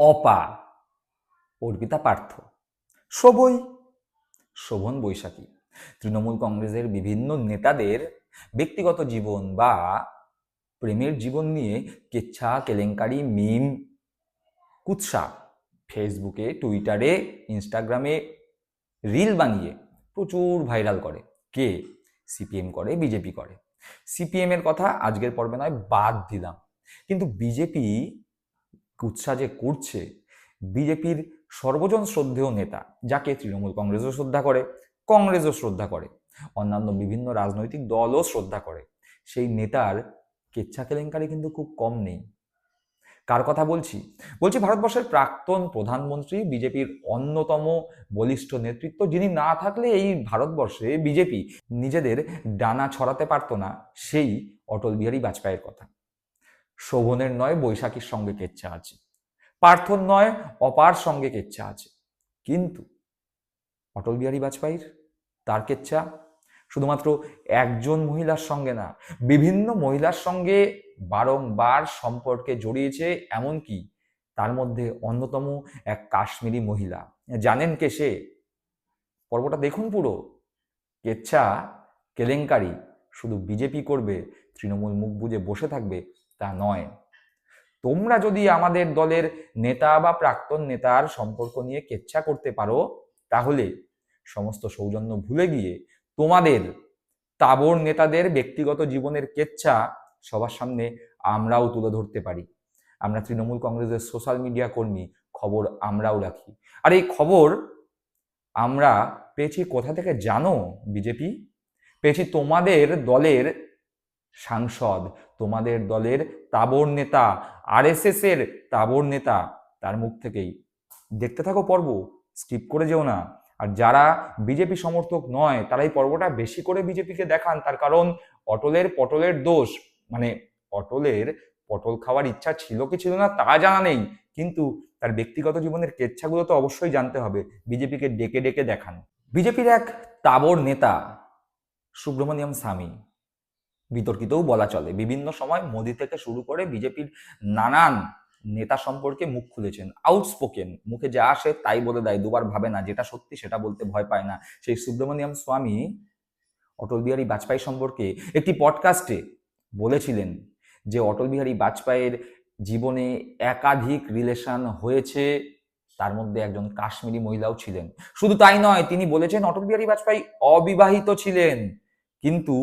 অপা, অর্পিতা পার্থ, শোভই, শোভন বৈশাখী। তৃণমূল কংগ্রেসের বিভিন্ন নেতাদের ব্যক্তিগত জীবন বা প্রেমের জীবন নিয়ে কেচ্ছা, কেলেঙ্কারি, মিম, কুৎসা ফেসবুকে, টুইটারে, ইনস্টাগ্রামে রিল বানিয়ে প্রচুর ভাইরাল করে। কে? সিপিএম করে, বিজেপি করে। সিপিএম এর কথা আজকের পর্বে নয়, বাদ দিলাম, কিন্তু বিজেপি কুৎসা যে করছে, বিজেপির সর্বজন শ্রদ্ধেয় নেতা, যাকে তৃণমূল কংগ্রেসও শ্রদ্ধা করে, কংগ্রেসও শ্রদ্ধা করে, অন্যান্য বিভিন্ন রাজনৈতিক দলও শ্রদ্ধা করে, সেই নেতার কেচ্ছা কেলেঙ্কারি কিন্তু খুব কম নেই। কার কথা বলছি? বলছি ভারতবর্ষের প্রাক্তন প্রধানমন্ত্রী, বিজেপির অন্যতম বলিষ্ঠ নেতৃত্ব, যিনি না থাকলে এই ভারতবর্ষে বিজেপি নিজেদের ডানা ছড়াতে পারত না, সেই অটল বিহারী বাজপেয়ীর কথা। শোভনের নয়, বৈশাখীর সঙ্গে কেচ্ছা আছে, পার্থর নয়, অপার সঙ্গে কেচ্ছা আছে, কিন্তু অটল বিহারী বাজপেয়ীর, তার কেচ্ছা শুধুমাত্র একজন মহিলার সঙ্গে না, বিভিন্ন মহিলার সঙ্গে বারংবার সম্পর্কে জড়িয়েছে। এমনকি তার মধ্যে অন্যতম এক কাশ্মীরি মহিলা। জানেন কে সে? পর্বটা দেখুন পুরো। কেচ্ছা, কেলেঙ্কারি শুধু বিজেপি করবে, তৃণমূল মুখ বুজে বসে থাকবে তা নয়। তোমরা যদি আমাদের দলের নেতা বা প্রাক্তন নেতার সম্পর্ক নিয়ে কেচ্ছা করতে পারো, তাহলে সমস্ত সৌজন্য ভুলে গিয়ে তোমাদের তাবড় নেতাদের ব্যক্তিগত জীবনের কেচ্ছা সবার সামনে আমরাও তুলে ধরতে পারি। আমরা তৃণমূল কংগ্রেসের সোশ্যাল মিডিয়া কর্মী, খবর আমরাও রাখি। আর এই খবর আমরা পেয়েছি কোথা থেকে জানো? বিজেপি পেয়েছি তোমাদের দলের সাংসদ, তোমাদের দলের তাবড় নেতা, আরএসএস এর তাবড় নেতা, তার মুখ থেকেই। দেখতে থাকো পর্ব, স্কিপ করে যেও না। আর যারা বিজেপি সমর্থক নয়, তারা এই পর্বটা বেশি করে বিজেপিকে দেখান। তার কারণ অটলের পটলের দোষ, মানে অটলের পটল খাওয়ার ইচ্ছা ছিল কি ছিল না তা জানা নেই, কিন্তু তার ব্যক্তিগত জীবনের কেচ্ছাগুলো তো অবশ্যই জানতে হবে। বিজেপিকে ডেকে ডেকে দেখান। বিজেপির এক তাবড় নেতা সুব্রমণিয়াম স্বামী, বিতর্কিতও বলা চলে, বিভিন্ন সময় মোদী থেকে শুরু করে বিজেপির নানান নেতা সম্পর্কে মুখ খুলেছেন। আউটস্পোকেন, মুখে যা আসে তাই বলে দেয়, দুবার ভাবে না, যেটা সত্যি সেটা বলতে ভয় পায় না। সেই সুব্রমণিয়াম স্বামী অটল বিহারী বাজপেয়ী সম্পর্কে একটি পডকাস্টে বলেছিলেন যে অটল বিহারী বাজপেয়ীর জীবনে একাধিক রিলেশন হয়েছে, তার মধ্যে একজন কাশ্মীরি মহিলাও ছিলেন। শুধু তাই নয়, তিনি বলেছেন অটল বিহারী বাজপেয়ী অবিবাহিত ছিলেন, কিন্তু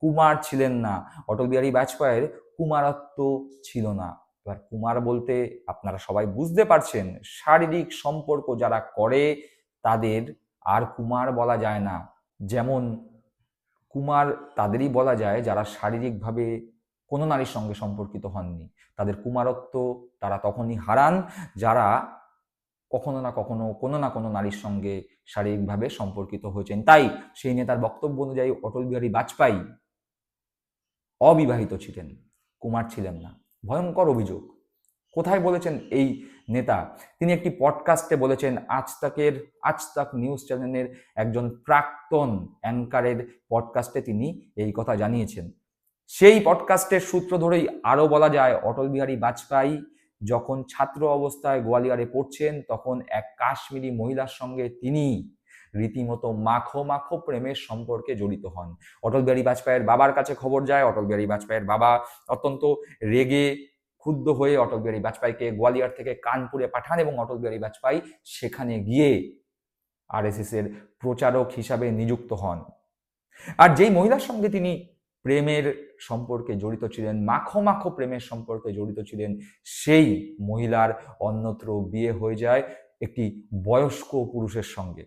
কুমার ছিলেন না। অটল বিহারী বাজপেয়ীর কুমারত্ব ছিল না। এবার কুমার বলতে আপনারা সবাই বুঝতে পারছেন, শারীরিক সম্পর্ক যারা করে তাদের আর কুমার বলা যায় না। যেমন কুমার তাদেরই বলা যায় যারা শারীরিকভাবে কোনো নারীর সঙ্গে সম্পর্কিত হননি। তাদের কুমারত্ব তারা তখনই হারান যারা কখনো না কখনো কোনো না কোনো নারীর সঙ্গে শারীরিকভাবে সম্পর্কিত হয়েছেন। তাই সেই নেতার বক্তব্য অনুযায়ী অটল বিহারী বাজপেয়ী অবিবাহিত ছিলেন, কুমার ছিলেন না। ভয়ঙ্কর অভিযোগ। কোথায় বলেছেন এই নেতা? তিনি একটি পডকাস্টে বলেছেন, আজ তাক নিউজ চ্যানেলের একজন প্রাক্তন অ্যাঙ্কারের পডকাস্টে তিনি এই কথা জানিয়েছেন। সেই পডকাস্টের সূত্র ধরেই আরও বলা যায়, অটল বিহারী বাজপেয়ী যখন ছাত্র অবস্থায় গোয়ালিয়রে পড়ছেন, তখন এক কাশ্মীরি মহিলার সঙ্গে তিনি রীতিমতো মাখো মাখো প্রেমের সম্পর্কে জড়িত হন। অটল বিহারী বাজপেয়ীর বাবার কাছে খবর যায়। অটল বিহারী বাজপেয়ীর বাবা অত্যন্ত রেগে ক্ষুব্ধ হয়ে অটল বিহারী বাজপেয়ীকে গোয়ালিয়র থেকে কানপুরে পাঠান এবং অটল বিহারী বাজপেয়ী সেখানে গিয়ে আরএসএস এর প্রচারক হিসাবে নিযুক্ত হন। আর যেই মহিলার সঙ্গে তিনি প্রেমের সম্পর্কে জড়িত ছিলেন, মাখো মাখো প্রেমের সম্পর্কে জড়িত ছিলেন, সেই মহিলার অন্যত্র বিয়ে হয়ে যায় একটি বয়স্ক পুরুষের সঙ্গে।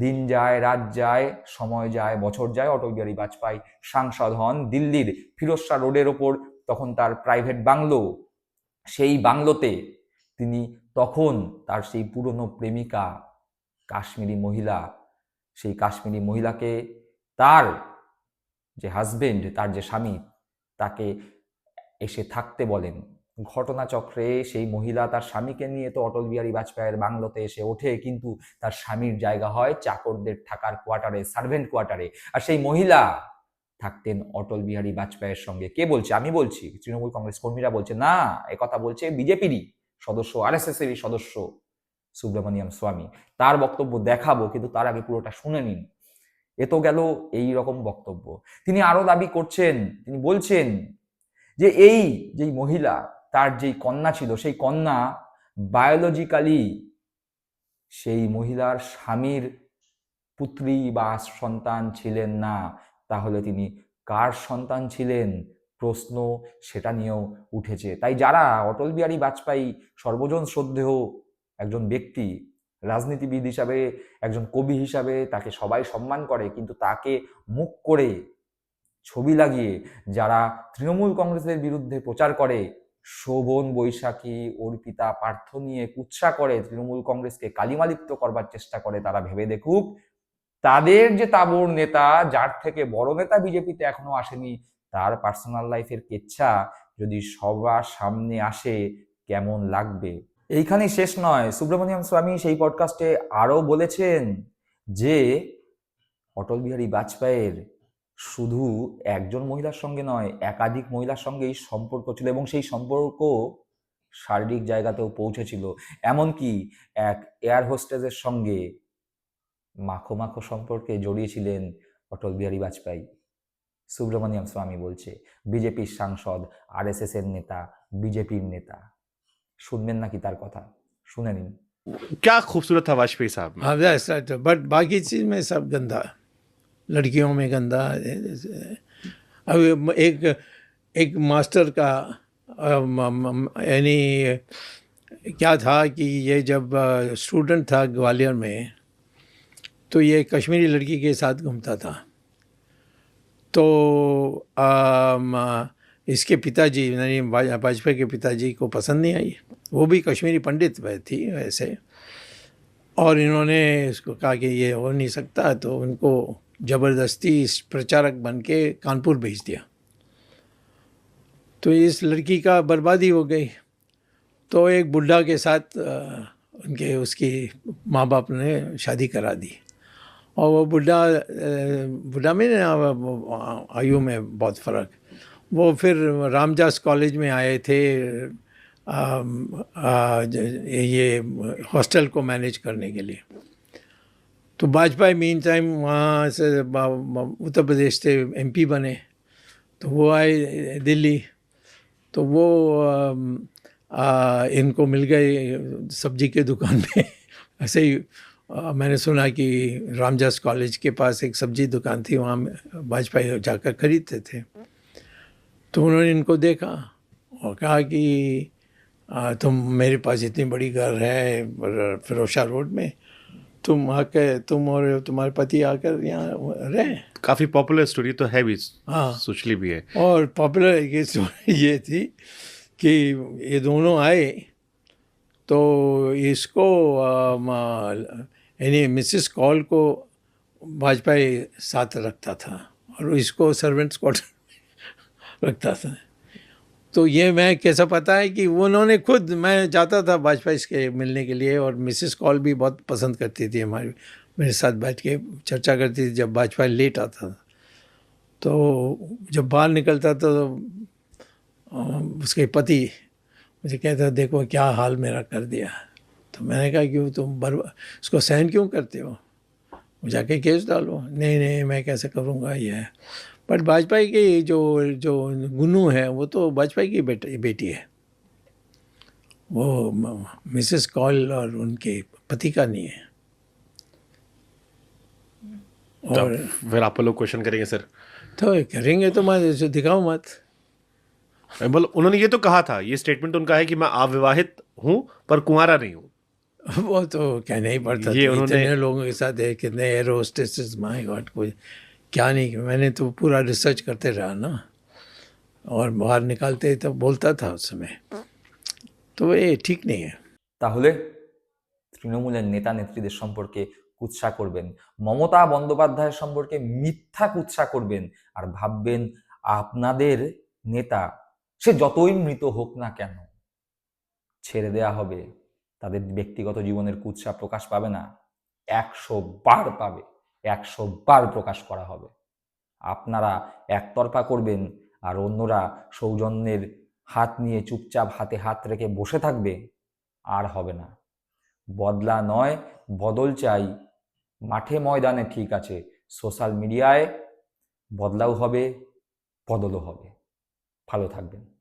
দিন যায়, রাত যায়, সময় যায়, বছর যায়, অটল বিহারী বাজপেয়ী সাংসদ হন। দিল্লির ফিরোজ শাহ রোডের ওপর তখন তার প্রাইভেট বাংলো, সেই বাংলোতে তিনি তখন তার সেই পুরনো প্রেমিকা কাশ্মীরি মহিলা, সেই কাশ্মীরি মহিলাকে তার যে হাজবেন্ড, তার যে স্বামী, তাকে এসে থাকতে বলেন। ঘটনাচক্রে সেই মহিলা তার স্বামীকে নিয়ে তো অটল বিহারী বাজপেয়ীর বাংলোতে এসে ওঠে, কিন্তু তার স্বামীর জায়গা হয় চাকরদের থাকার কোয়ার্টারে, সার্ভেন্ট কোয়ার্টারে। আর সেই মহিলা থাকতেন অটল বিহারী বাজপেয়ীর সঙ্গে। কে বলছে? আমি বলছি, তৃণমূল কংগ্রেস কর্মীরা বলছে না, একথা বলছে বিজেপিরই সদস্য, আরএসএস এরই সদস্য সুব্রমণিয়াম স্বামী। তার বক্তব্য দেখাবো, কিন্তু তার আগে পুরোটা শুনে নিন। এ তো গেল এই রকম বক্তব্য। তিনি আরো দাবি করছেন, তিনি বলছেন যে এই যেই মহিলা, তার যেই কন্যা ছিল, সেই কন্যা বায়োলজিক্যালি সেই মহিলার স্বামীর পুত্রী বা সন্তান ছিলেন না। তাহলে তিনি কার সন্তান ছিলেন? প্রশ্ন সেটা নিয়েও উঠেছে। তাই যারা অটল বিহারী বাজপেয়ী সর্বজন শ্রদ্ধেয় একজন ব্যক্তি, রাজনীতিবিদ হিসাবে, একজন কবি হিসাবে তাকে সবাই সম্মান করে, কিন্তু তাকে মুখ করে ছবি লাগিয়ে যারা তৃণমূল কংগ্রেসের বিরুদ্ধে প্রচার করে, শোভন বৈশাখী, অর্পিতা পার্থ নিয়ে কুৎসা করে, তৃণমূল কংগ্রেসকে কালিমালিপ্ত করবার চেষ্টা করে, তারা ভেবে দেখুক তাদের যে তাবর নেতা, যার থেকে বড় নেতা বিজেপিতে এখনো আসেনি, তার পার্সোনাল লাইফের কেচ্ছা যদি সবার সামনে আসে কেমন লাগবে। এইখানেই শেষ নয়, সুব্রমণিয়াম স্বামী সেই পডকাস্টে আরো বলেছেন যে অটল বিহারী বাজপেয়ীর শুধু একজন মহিলার সঙ্গে নয়, একাধিক মহিলার সঙ্গেই সম্পর্ক ছিল, এবং সেই সম্পর্ক শারীরিক জায়গাতেও পৌঁছেছিল। এমনকি এক এয়ার হোস্টেসের সঙ্গে মাখো মাখো সম্পর্কে জড়িয়েছিলেন অটল বিহারী বাজপেয়ী। সুব্রমণিয়াম স্বামী বলছে, বিজেপির সাংসদ, আরএসএস এর নেতা, বিজেপির নেতা। শুনবেন নাকি তার কথা? শুনে নিন। क्या खूबसूरत था वाजपेयी साहब में। हाँ बट बाकी चीज़ में सब गंदा, लड़कियों में गंदा। अब एक मास्टर का यानी क्या था कि ये जब स्टूडेंट था ग्वालियर में, तो ये कश्मीरी लड़की के साथ घूमता था। तो इसके पिताजी यानी वाजपेयी के पिताजी को पसंद नहीं आई। वो भी कश्मीरी पंडित थी वैसे, और इन्होंने इसको कहा कि ये हो नहीं सकता, तो उनको ज़बरदस्ती प्रचारक बन के कानपुर भेज दिया। तो इस लड़की का बर्बादी हो गई। तो एक बुढ़ा के साथ उसकी माँ बाप ने शादी करा दी, और वो बुढ़ा में आयु में बहुत फ़र्क। वो फिर रामदास कॉलेज में आए थे ये हॉस्टल को मैनेज करने के लिए। तो वाजपेयी मीन टाइम वहाँ से उत्तर प्रदेश से एमपी बने, तो वो आए दिल्ली। तो वो इनको मिल गए सब्जी के दुकान में। ऐसे ही मैंने सुना कि रामदास कॉलेज के पास एक सब्जी दुकान थी, वहाँ वाजपेयी जाकर खरीदते थे। तो उन्होंने इनको देखा और कहा कि तुम मेरे पास इतनी बड़ी घर है फिरोजशाह रोड में, तुम और तुम्हारे पति आकर यहाँ रहे। काफी पॉपुलर स्टोरी तो है भी, हाँ, सोचली भी है। और पॉपुलर ये स्टोरी ये थी कि ये दोनों आए, तो इसको यानी मिसेस कॉल को वाजपेयी साथ रखता था, और इसको सर्वेंट्स क्वार्टर रखता था। तो ये मैं कैसा पता है कि उन्होंने खुद, मैं जाता था वाजपेयी के मिलने के लिए, और मिसेस कॉल भी बहुत पसंद करती थी मेरे साथ बैठ के चर्चा करती थी जब वाजपेयी लेट आता था। तो जब बाहर निकलता तो उसके पति मुझे कहता, देखो क्या हाल मेरा कर दिया। तो मैंने कहा कि तुम इसको सहन क्यों करते हो, जाके केस डालो। नहीं मैं कैसे करूँगा ये। बट वाजपेयी की जो गुन्नू है वो तो वाजपेयी की बेटी है, वो मिसेस कॉल और उनके पति का नहीं है। और फिर आप लोग क्वेश्चन करेंगे सर? तो करेंगे तो मैं दिखाऊँ मत। बोलो, उन्होंने ये तो कहा था, ये स्टेटमेंट उनका है कि मैं अविवाहित हूँ पर कुंवारा नहीं हूँ। वो तो कहना ही पड़ता ये था, उन्होंने इतने लोगों के साथ है, कितने एयर होस्टेसेस, माय गॉड, कोई क्या नहीं। मैंने तो पूरा रिसर्च करते रहा ना, और बाहर निकालते तो बोलता था उस समय। तो ये ठीक नहीं है। তাহলে তৃণমূলের নেতা নেত্রীদের সম্পর্কে কুৎসা করবেন, মমতা বন্দ্যোপাধ্যায়ের সম্পর্কে মিথ্যা কুৎসা করবেন, আর ভাববেন আপনাদের নেতা সে যতই মৃত হোক না কেন ছেড়ে দেয়া হবে, তাদের ব্যক্তিগত জীবনের কুৎসা প্রকাশ পাবে না? 100 বার পাবে, 100 বার প্রকাশ করা হবে। আপনারা একতরফা করবেন, আর অন্যরা সৌজন্যের হাত নিয়ে চুপচাপ হাতে হাত রেখে বসে থাকবে। আর হবে না। বদলা নয়, বদল চাই। মাঠে ময়দানে ঠিক আছে, সোশ্যাল মিডিয়ায় বদলাও হবে, বদলও হবে। ভালো থাকবেন।